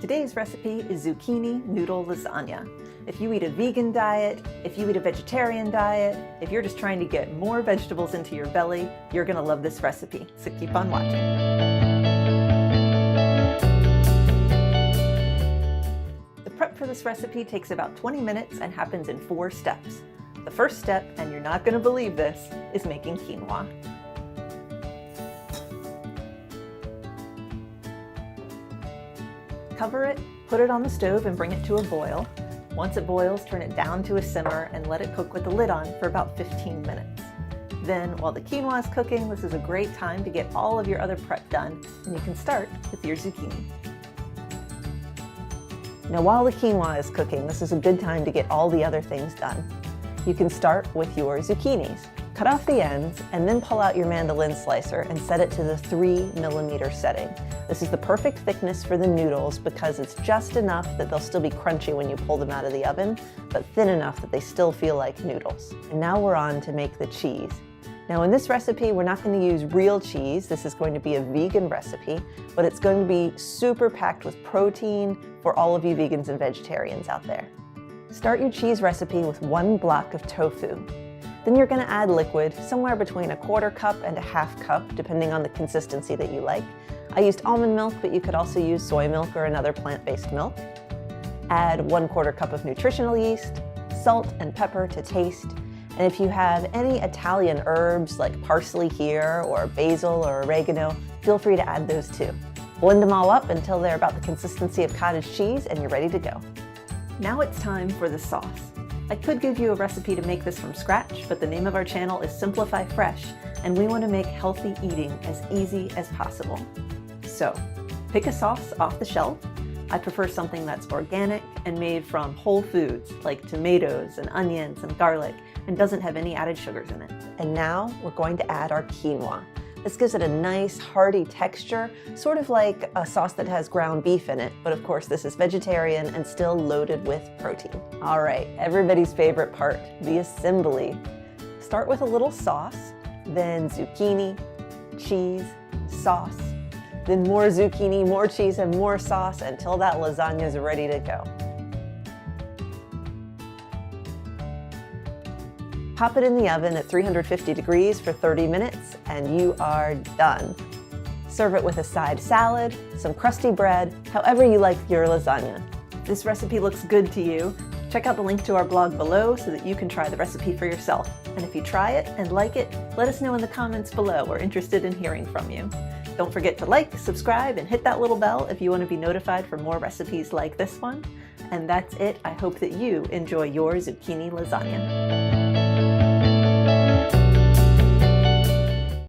Today's recipe is zucchini noodle lasagna. If you eat a vegan diet, if you eat a vegetarian diet, if you're just trying to get more vegetables into your belly, you're gonna love this recipe, so keep on watching. The prep for this recipe takes about 20 minutes and happens in 4 steps. The first step, and you're not gonna believe this, is making quinoa. Cover it, put it on the stove and bring it to a boil. Once it boils, turn it down to a simmer and let it cook with the lid on for about 15 minutes. Then, while the quinoa is cooking, this is a great time to get all of your other prep done, and you can start with your zucchini. Now, while the quinoa is cooking, this is a good time to get all the other things done. You can start with your zucchinis. Cut off the ends and then pull out your mandoline slicer and set it to the 3mm setting. This is the perfect thickness for the noodles because it's just enough that they'll still be crunchy when you pull them out of the oven, but thin enough that they still feel like noodles. And now we're on to make the cheese. Now in this recipe, we're not going to use real cheese. This is going to be a vegan recipe, but it's going to be super packed with protein for all of you vegans and vegetarians out there. Start your cheese recipe with 1 block of tofu. Then you're going to add liquid, somewhere between 1/4 cup and 1/2 cup, depending on the consistency that you like. I used almond milk, but you could also use soy milk or another plant-based milk. Add 1/4 cup of nutritional yeast, salt and pepper to taste. And if you have any Italian herbs like parsley here or basil or oregano, feel free to add those too. Blend them all up until they're about the consistency of cottage cheese and you're ready to go. Now it's time for the sauce. I could give you a recipe to make this from scratch, but the name of our channel is Simplify Fresh, and we want to make healthy eating as easy as possible. So, pick a sauce off the shelf. I prefer something that's organic and made from whole foods like tomatoes and onions and garlic and doesn't have any added sugars in it. And now we're going to add our quinoa. This gives it a nice hearty texture, sort of like a sauce that has ground beef in it, but of course this is vegetarian and still loaded with protein. All right, everybody's favorite part, the assembly. Start with a little sauce, then zucchini, cheese, sauce, then more zucchini, more cheese, and more sauce until that lasagna is ready to go. Pop it in the oven at 350 degrees for 30 minutes and you are done. Serve it with a side salad, some crusty bread, however you like your lasagna. This recipe looks good to you. Check out the link to our blog below so that you can try the recipe for yourself. And if you try it and like it, let us know in the comments below. We're interested in hearing from you. Don't forget to like, subscribe, and hit that little bell if you want to be notified for more recipes like this one. And that's it. I hope that you enjoy your zucchini lasagna.